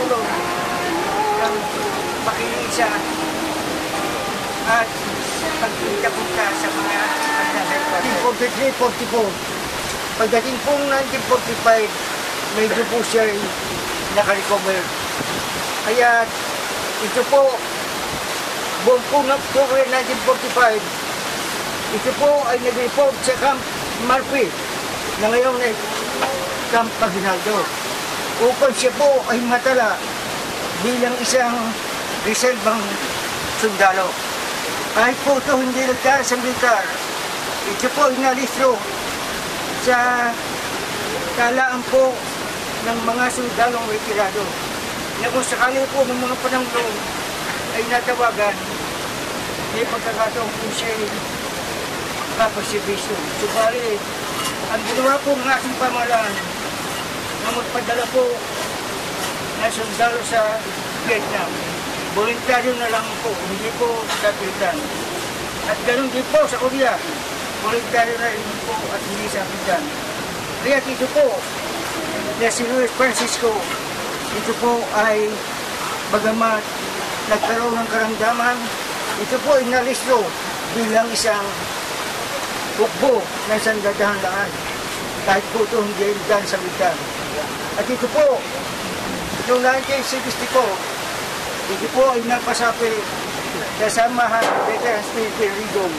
tulong ng pakiisa at pagpunta sa mga pagdadaling 43-44. Pagdating pong 1945, medyo po siya nakarecover. Kaya ito po, buong po ng October 1945, ito po ay nag-report sa Camp Murphy na ngayon ay Camp Aguinaldo. Upang siya po ay matala bilang isang reservang sundalo. Kahit po ito hindi nagdaan sa militar, ito po ay nalistro sa talaan po ng mga sundalong retirado na kung sakali po ng mga panahon ay natawagan, may pagkakataon po siya ay kapasibisyo. Subali, ang ginawa po ng ating pamahalaan na magpadala po na sundalo sa Vietnam, voluntaryo na lang po, hindi po sa pilitan. At ganoon din po sa Korea, voluntaryo na rin po at hindi sa pilitan. Kaya dito po, na si Luis Francisco, ito po ay bagamat nagkaroon ng karamdaman, ito po ay nalistro bilang isang hukbo na isang dadahan-daan. Kahit po ito hindi dahil sa militar. At ito po, noong 1964, ito po ay napasapi sa samahan Veterans Military Region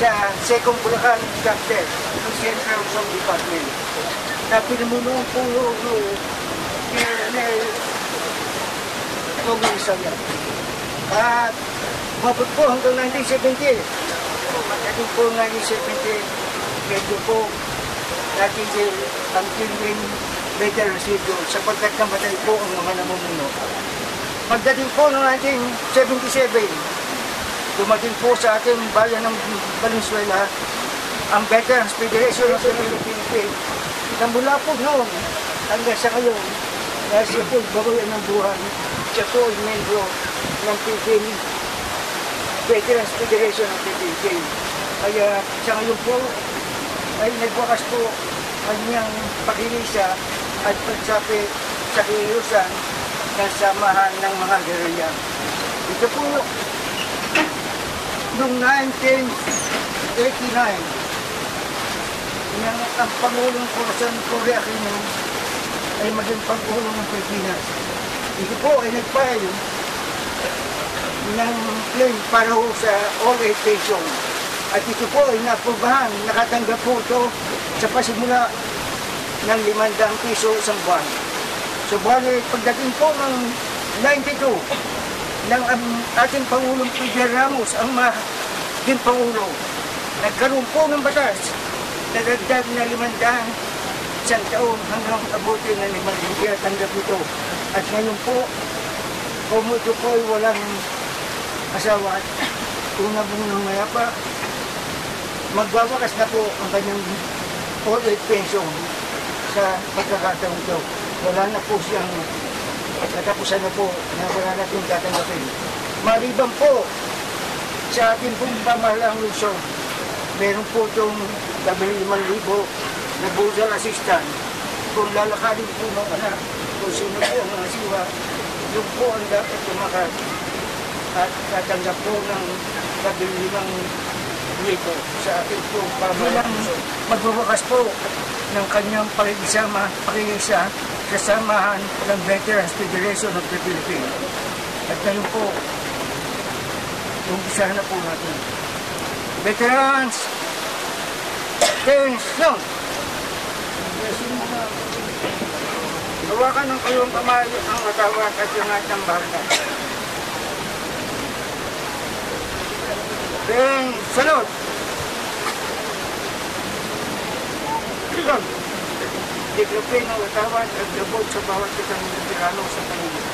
sa 2nd Bulacan Chapter ng Central Zone Department na pinamunuan po noong Colonel Tommy Isaya. At mabot po hanggang 1970. Pagdating po 1970, medyo po natin ang Philippine Veterans Region sapagkat namatay po ang mga namumuno. Pagdating po noong 1977, dumating po sa ating bayan ng Valenzuela ang Veterans Federation of the Philippines na mula po noon hanggang sa ngayon na siya po bagoyan ng buhay. Siya po ay membro ng Philippine Veterans Federation of the Philippines. Kaya sa ngayon po ay nagwakas po kanyang pakilisa at pagsapi sa kilusan ng samahan ng mga guerrilla. Ito po noong 1989 ang Pangulong Corazon Coria Aquino ay maging Pangulong ng Pilipinas. Ito po ay nag-file ng claim para ho sa all-age pension. At ito po ay napubahan, nakatanggap po ito sa pasimula ng 500 piso isang buwan. So bali, pagdating po ng 92, ng ating Pangulong Fidel Ramos, ang maging Pangulo, nagkaroon po ng batas na dagdag na 500 isang taon hanggang abutin na 500 kaya tanggap ito. At ngayon po, kung ito po ay walang asawa at una pong nang mayapa, magbabakas na po ang kanyang old age pension sa pagkakataon ito. Wala na po siyang natapusan na po na wala natin tatanggapin. Maliban po sa ating pong pamahalaang Luzon, meron po itong 5,000 na budal assistant. Kung lalakarin po ng anak, kung sino po ang asiwa, yung po ang dapat tumakas at tatanggap po ng 15,000 sa ating pong pamahalaang Luzon. Magbubukas po ng kanyang pakikisa sa samahan ng Veterans Federation of the Philippines. At ngayon po, umpisahan na po natin. Veterans, attention! Hawakan ng kayong kamay ang matawag at yung atang bahagdan. Then, salud! Salud! Diklopin ang watawad at gabot sa bawat kitang veterano sa Panginoon.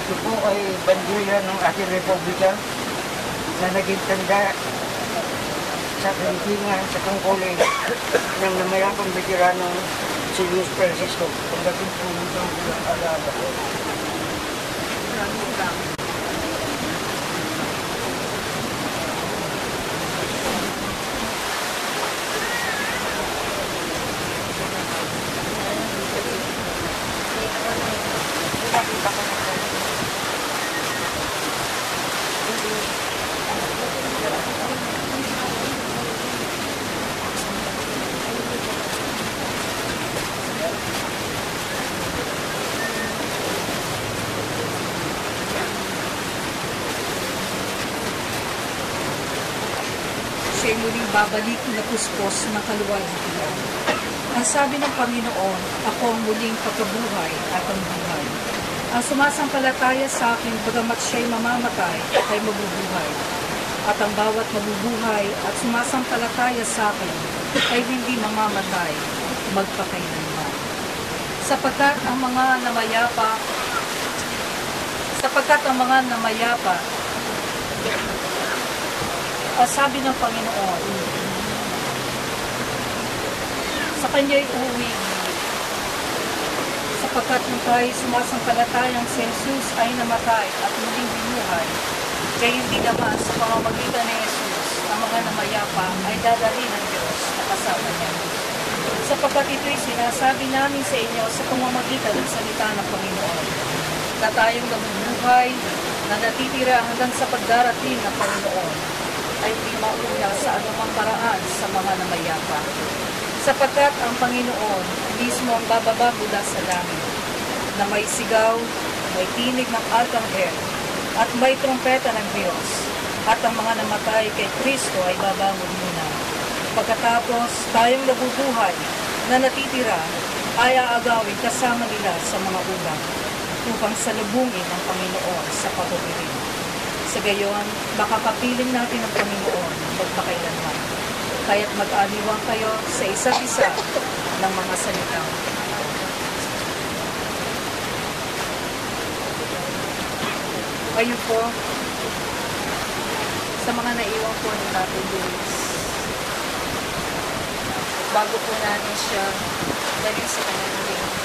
Ito po ay bandila ng ating Republika na naging tanda sa Pilipinas sa tungkulin ng namayapang veteranong si Luis Francisco. Pagdating po nito ang bilang alala. Siya'y muling babalik na puspos ng kaluwalhatian. Ang sabi ng Panginoon, ako ang muling pagkabuhay at ang buhay. Ang sumasampalataya sa akin, bagamat siya'y mamamatay, ay mabubuhay. At ang bawat mabubuhay at sumasampalataya sa akin, ay hindi mamamatay, magpakailanman. Sapagkat ang mga namayapa, sabi ng Panginoon, sa Kanya'y uuwi, sapagkat kung tayo sumasampalatayang si Jesus ay namatay at muling binuhay, kaya hindi naman sa pamamagitan ni Jesus, ang mga namayapa ay dadalhin ng Diyos na kasama niya. Sapagkat ito'y sinasabi namin sa inyo sa pamamagitan ng salita ng Panginoon, na tayong nabubuhay, na natitira hanggang sa pagdarating ng Panginoon, ay hindi mauna sa anumang paraan sa mga namayapa. Sapagkat ang Panginoon mismo ang bababa mula sa langit, na may sigaw, may tinig ng arkanghel, at may trompeta ng Diyos, at ang mga namatay kay Kristo ay babangon muna. Pagkatapos tayong nabubuhay na natitira ay aagawin kasama nila sa mga ulang, upang salubungin ang Panginoon sa paghuhuling. Sa gayon, makakapiling natin ang Panginoon magpakailanman. Kaya't mag-aliwang kayo sa isa't isa ng mga salitang. Ayun po, sa mga naiwan po ni Tatay Luis, bago po natin siya dahil sa kanyang lingkod.